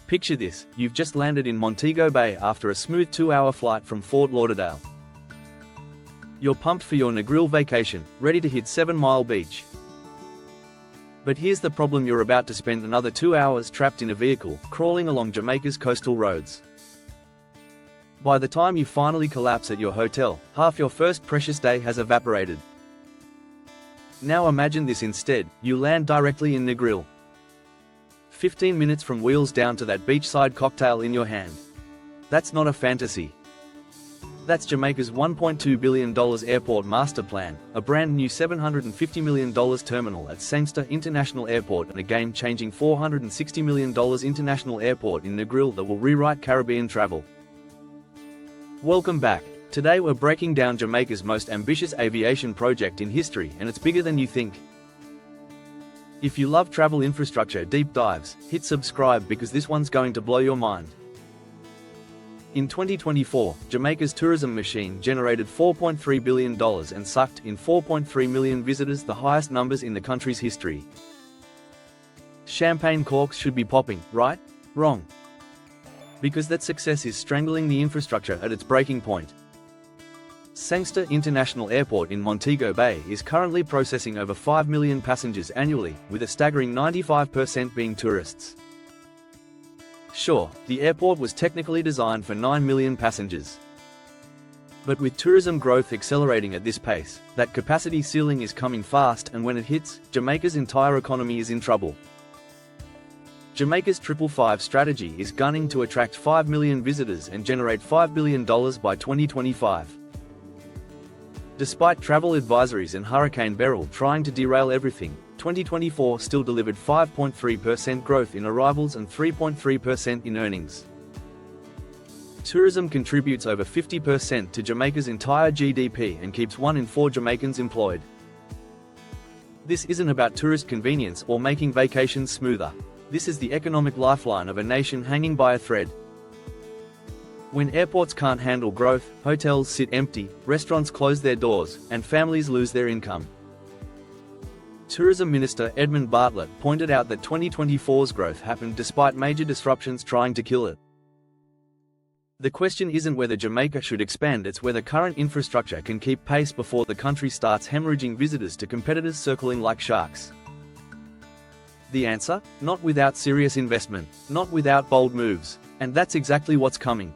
Picture this, you've just landed in Montego Bay after a smooth 2-hour flight from Fort Lauderdale. You're pumped for your Negril vacation, ready to hit 7 Mile Beach. But here's the problem: you're about to spend another 2 hours trapped in a vehicle, crawling along Jamaica's coastal roads. By the time you finally collapse at your hotel, half your first precious day has evaporated. Now imagine this instead: you land directly in Negril. 15 minutes from wheels down to that beachside cocktail in your hand. That's not a fantasy. That's Jamaica's $1.2 billion airport master plan, a brand new $750 million terminal at Sangster International Airport, and a game-changing $460 million international airport in Negril that will rewrite Caribbean travel. Welcome back. Today we're breaking down Jamaica's most ambitious aviation project in history, and it's bigger than you think. If you love travel infrastructure deep dives, hit subscribe because this one's going to blow your mind. In 2024, Jamaica's tourism machine generated $4.3 billion and sucked in 4.3 million visitors, the highest numbers in the country's history. Champagne corks should be popping, right? Wrong. Because that success is strangling the infrastructure at its breaking point. Sangster International Airport in Montego Bay is currently processing over 5 million passengers annually, with a staggering 95% being tourists. Sure, the airport was technically designed for 9 million passengers. But with tourism growth accelerating at this pace, that capacity ceiling is coming fast, and when it hits, Jamaica's entire economy is in trouble. Jamaica's 555 strategy is gunning to attract 5 million visitors and generate $5 billion by 2025. Despite travel advisories and Hurricane Beryl trying to derail everything, 2024 still delivered 5.3% growth in arrivals and 3.3% in earnings. Tourism contributes over 50% to Jamaica's entire GDP and keeps 1 in 4 Jamaicans employed. This isn't about tourist convenience or making vacations smoother. This is the economic lifeline of a nation hanging by a thread. When airports can't handle growth, hotels sit empty, restaurants close their doors, and families lose their income. Tourism Minister Edmund Bartlett pointed out that 2024's growth happened despite major disruptions trying to kill it. The question isn't whether Jamaica should expand, it's whether current infrastructure can keep pace before the country starts hemorrhaging visitors to competitors circling like sharks. The answer? Not without serious investment, not without bold moves. And that's exactly what's coming.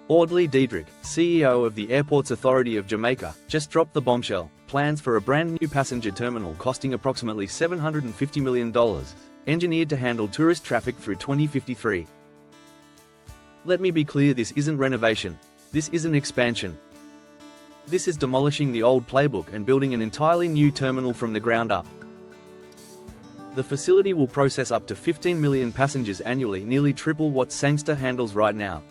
Audley Diedrich, CEO of the Airports Authority of Jamaica, just dropped the bombshell: plans for a brand new passenger terminal costing approximately $750 million, engineered to handle tourist traffic through 2053. Let me be clear, this isn't renovation. This isn't expansion. This is demolishing the old playbook and building an entirely new terminal from the ground up. The facility will process up to 15 million passengers annually, nearly triple what Sangster handles right now.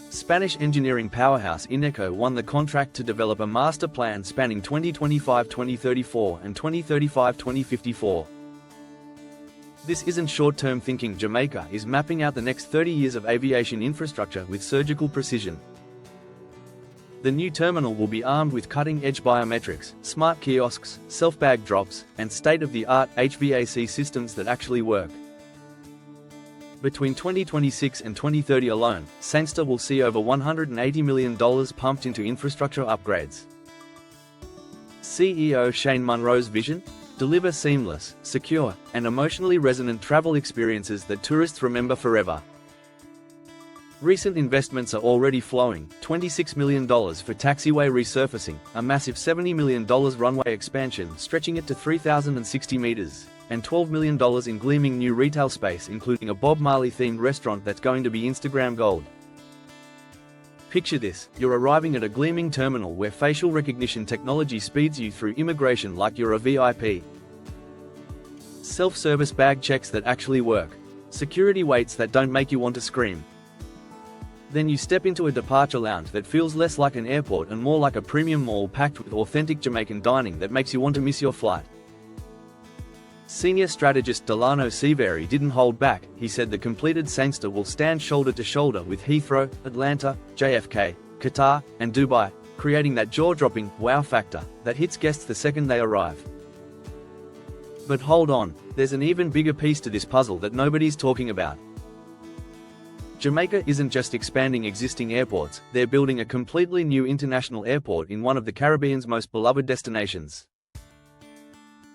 Spanish engineering powerhouse Ineco won the contract to develop a master plan spanning 2025-2034 and 2035-2054. This isn't short-term thinking. Jamaica is mapping out the next 30 years of aviation infrastructure with surgical precision. The new terminal will be armed with cutting-edge biometrics, smart kiosks, self-bag drops, and state-of-the-art HVAC systems that actually work. Between 2026 and 2030 alone, Sangster will see over $180 million pumped into infrastructure upgrades. CEO Shane Munro's vision? Deliver seamless, secure, and emotionally resonant travel experiences that tourists remember forever. Recent investments are already flowing: $26 million for taxiway resurfacing, a massive $70 million runway expansion stretching it to 3,060 meters, and $12 million in gleaming new retail space, including a Bob Marley-themed restaurant that's going to be Instagram gold. Picture this: you're arriving at a gleaming terminal where facial recognition technology speeds you through immigration like you're a VIP. Self-service bag checks that actually work. Security waits that don't make you want to scream. Then you step into a departure lounge that feels less like an airport and more like a premium mall packed with authentic Jamaican dining that makes you want to miss your flight. Senior strategist Delano Seaveri didn't hold back. He said the completed Sangster will stand shoulder to shoulder with Heathrow, Atlanta, JFK, Qatar, and Dubai, creating that jaw-dropping wow factor that hits guests the second they arrive. But hold on, there's an even bigger piece to this puzzle that nobody's talking about. Jamaica isn't just expanding existing airports, they're building a completely new international airport in one of the Caribbean's most beloved destinations.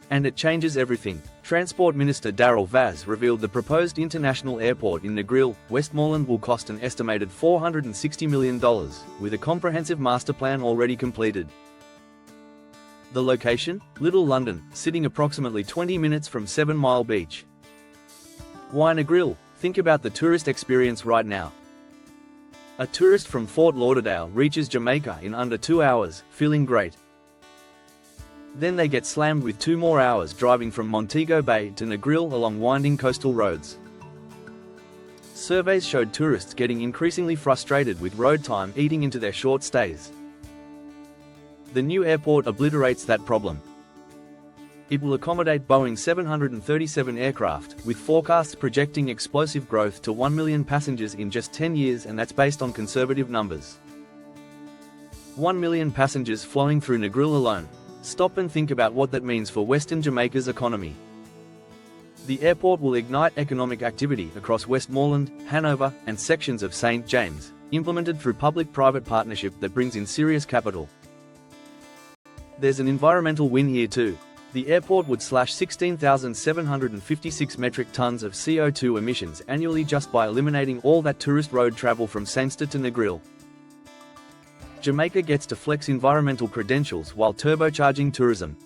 And it changes everything. Transport Minister Darrell Vaz revealed the proposed international airport in Negril, Westmoreland will cost an estimated $460 million, with a comprehensive master plan already completed. The location? Little London, sitting approximately 20 minutes from 7 Mile Beach. Why Negril? Think about the tourist experience right now. A tourist from Fort Lauderdale reaches Jamaica in under 2 hours, feeling great. Then they get slammed with 2 more hours driving from Montego Bay to Negril along winding coastal roads. Surveys showed tourists getting increasingly frustrated with road time eating into their short stays. The new airport obliterates that problem. It will accommodate Boeing 737 aircraft, with forecasts projecting explosive growth to 1 million passengers in just 10 years, and that's based on conservative numbers. 1 million passengers flowing through Negril alone. Stop and think about what that means for Western Jamaica's economy. The airport will ignite economic activity across Westmoreland, Hanover, and sections of St. James, implemented through public-private partnership that brings in serious capital. There's an environmental win here too. The airport would slash 16,756 metric tons of CO2 emissions annually just by eliminating all that tourist road travel from Sangster to Negril. Jamaica gets to flex environmental credentials while turbocharging tourism.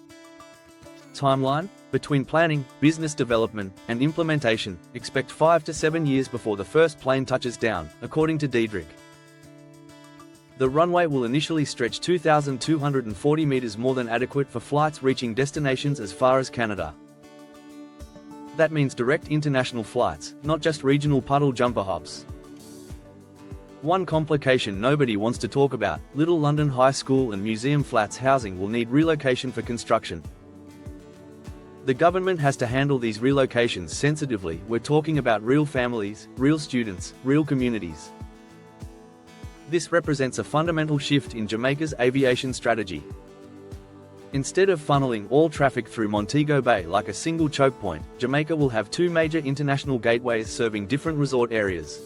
Timeline? Between planning, business development, and implementation, expect 5 to 7 years before the first plane touches down, according to Diedrich. The runway will initially stretch 2,240 meters, more than adequate for flights reaching destinations as far as Canada. That means direct international flights, not just regional puddle jumper hops. One complication nobody wants to talk about: Little London High School and Museum Flats housing will need relocation for construction. The government has to handle these relocations sensitively. We're talking about real families, real students, real communities. This represents a fundamental shift in Jamaica's aviation strategy. Instead of funneling all traffic through Montego Bay like a single choke point, Jamaica will have 2 major international gateways serving different resort areas.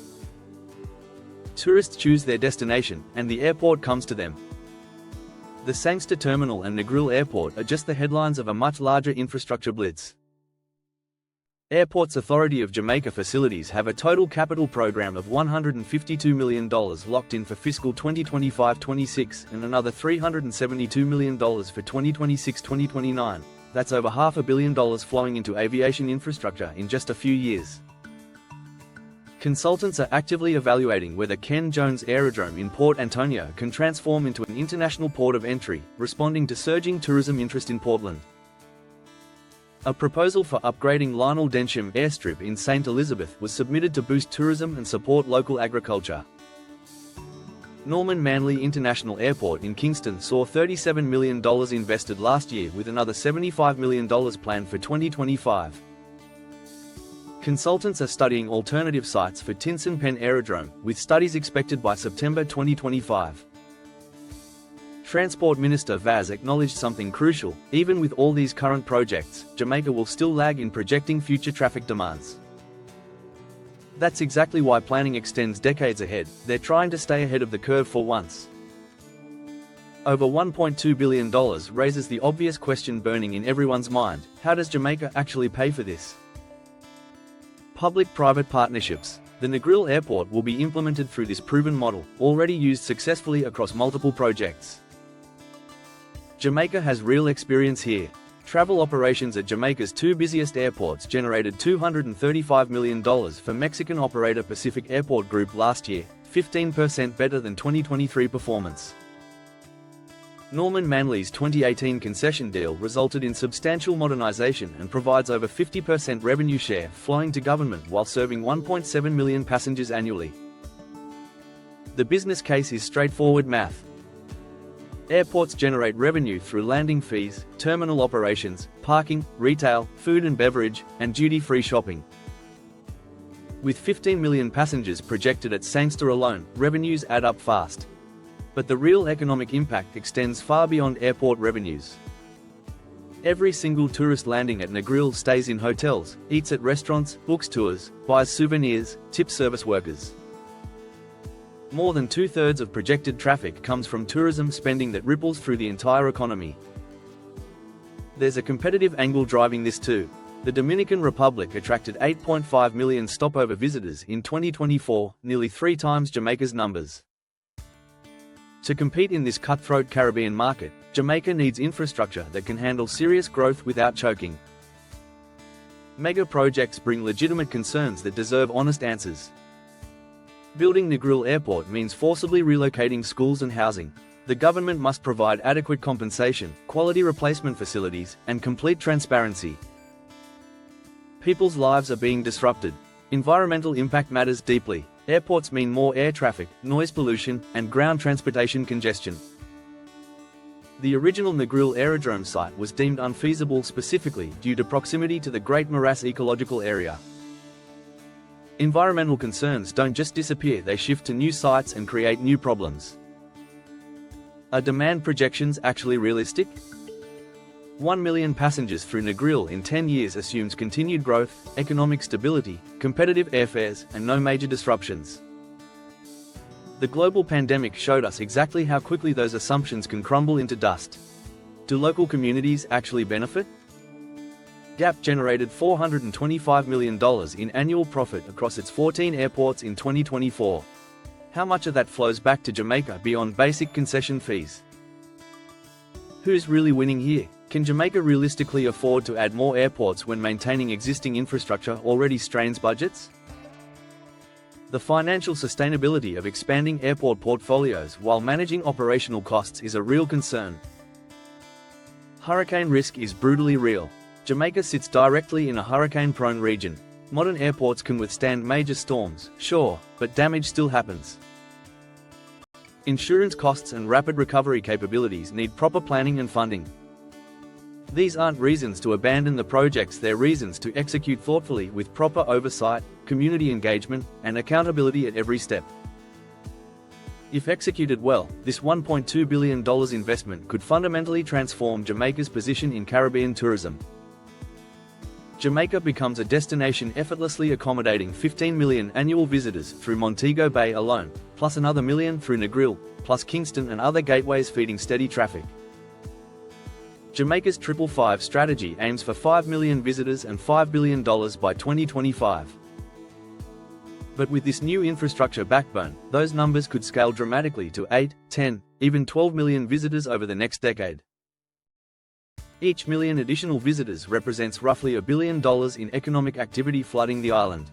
Tourists choose their destination, and the airport comes to them. The Sangster Terminal and Negril Airport are just the headlines of a much larger infrastructure blitz. Airports Authority of Jamaica facilities have a total capital program of $152 million locked in for fiscal 2025-26 and another $372 million for 2026-2029. That's over $500 million flowing into aviation infrastructure in just a few years. Consultants are actively evaluating whether Ken Jones Aerodrome in Port Antonio can transform into an international port of entry, responding to surging tourism interest in Portland. A proposal for upgrading Lionel Densham Airstrip in St. Elizabeth was submitted to boost tourism and support local agriculture. Norman Manley International Airport in Kingston saw $37 million invested last year, with another $75 million planned for 2025. Consultants are studying alternative sites for Tinson Pen Aerodrome, with studies expected by September 2025. Transport Minister Vaz acknowledged something crucial: even with all these current projects, Jamaica will still lag in projecting future traffic demands. That's exactly why planning extends decades ahead. They're trying to stay ahead of the curve for once. Over $1.2 billion raises the obvious question burning in everyone's mind: how does Jamaica actually pay for this? Public-private partnerships. The Negril Airport will be implemented through this proven model, already used successfully across multiple projects. Jamaica has real experience here. Travel operations at Jamaica's 2 busiest airports generated $235 million for Mexican operator Pacific Airport Group last year, 15% better than 2023 performance. Norman Manley's 2018 concession deal resulted in substantial modernization and provides over 50% revenue share flowing to government while serving 1.7 million passengers annually. The business case is straightforward math. Airports generate revenue through landing fees, terminal operations, parking, retail, food and beverage, and duty-free shopping. With 15 million passengers projected at Sangster alone, revenues add up fast. But the real economic impact extends far beyond airport revenues. Every single tourist landing at Negril stays in hotels, eats at restaurants, books tours, buys souvenirs, tips service workers. More than 2/3 of projected traffic comes from tourism spending that ripples through the entire economy. There's a competitive angle driving this too. The Dominican Republic attracted 8.5 million stopover visitors in 2024, nearly 3 times Jamaica's numbers. To compete in this cutthroat Caribbean market, Jamaica needs infrastructure that can handle serious growth without choking. Mega projects bring legitimate concerns that deserve honest answers. Building Negril Airport means forcibly relocating schools and housing. The government must provide adequate compensation, quality replacement facilities, and complete transparency. People's lives are being disrupted. Environmental impact matters deeply. Airports mean more air traffic, noise pollution, and ground transportation congestion. The original Negril aerodrome site was deemed unfeasible specifically due to proximity to the Great Morass ecological area. Environmental concerns don't just disappear, they shift to new sites and create new problems. Are demand projections actually realistic? 1 million passengers through Negril in 10 years assumes continued growth, economic stability, competitive airfares, and no major disruptions. The global pandemic showed us exactly how quickly those assumptions can crumble into dust. Do local communities actually benefit? GAP generated $425 million in annual profit across its 14 airports in 2024. How much of that flows back to Jamaica beyond basic concession fees? Who's really winning here? Can Jamaica realistically afford to add more airports when maintaining existing infrastructure already strains budgets? The financial sustainability of expanding airport portfolios while managing operational costs is a real concern. Hurricane risk is brutally real. Jamaica sits directly in a hurricane-prone region. Modern airports can withstand major storms, sure, but damage still happens. Insurance costs and rapid recovery capabilities need proper planning and funding. These aren't reasons to abandon the projects, they're reasons to execute thoughtfully with proper oversight, community engagement, and accountability at every step. If executed well, this $1.2 billion investment could fundamentally transform Jamaica's position in Caribbean tourism. Jamaica becomes a destination effortlessly accommodating 15 million annual visitors through Montego Bay alone, plus another million through Negril, plus Kingston and other gateways feeding steady traffic. Jamaica's 555 strategy aims for 5 million visitors and $5 billion by 2025. But with this new infrastructure backbone, those numbers could scale dramatically to 8, 10, even 12 million visitors over the next decade. Each million additional visitors represents roughly $1 billion in economic activity flooding the island.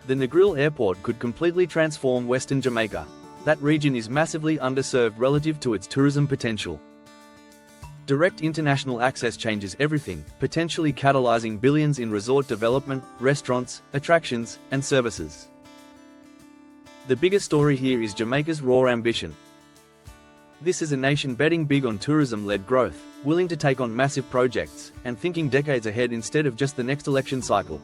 The Negril Airport could completely transform Western Jamaica. That region is massively underserved relative to its tourism potential. Direct international access changes everything, potentially catalyzing billions in resort development, restaurants, attractions, and services. The biggest story here is Jamaica's raw ambition. This is a nation betting big on tourism-led growth, willing to take on massive projects, and thinking decades ahead instead of just the next election cycle.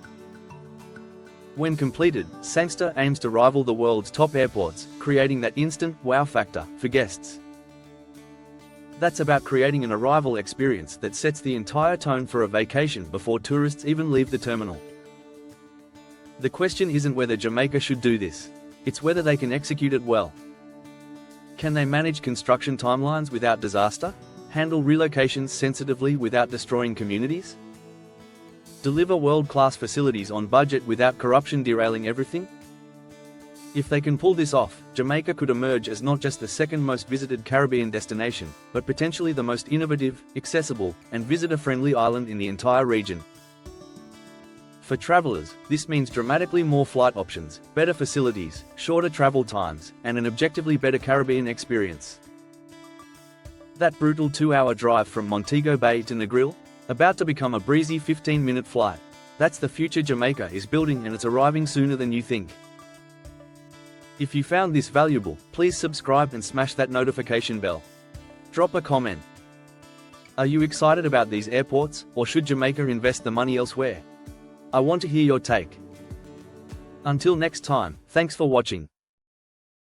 When completed, Sangster aims to rival the world's top airports, creating that instant wow factor for guests. That's about creating an arrival experience that sets the entire tone for a vacation before tourists even leave the terminal. The question isn't whether Jamaica should do this. It's whether they can execute it well. Can they manage construction timelines without disaster? Handle relocations sensitively without destroying communities? Deliver world-class facilities on budget without corruption derailing everything? If they can pull this off, Jamaica could emerge as not just the second most visited Caribbean destination, but potentially the most innovative, accessible, and visitor-friendly island in the entire region. For travelers, this means dramatically more flight options, better facilities, shorter travel times, and an objectively better Caribbean experience. That brutal 2-hour drive from Montego Bay to Negril, about to become a breezy 15-minute flight. That's the future Jamaica is building, and it's arriving sooner than you think. If you found this valuable, please subscribe and smash that notification bell. Drop a comment. Are you excited about these airports, or should Jamaica invest the money elsewhere? I want to hear your take. Until next time, thanks for watching.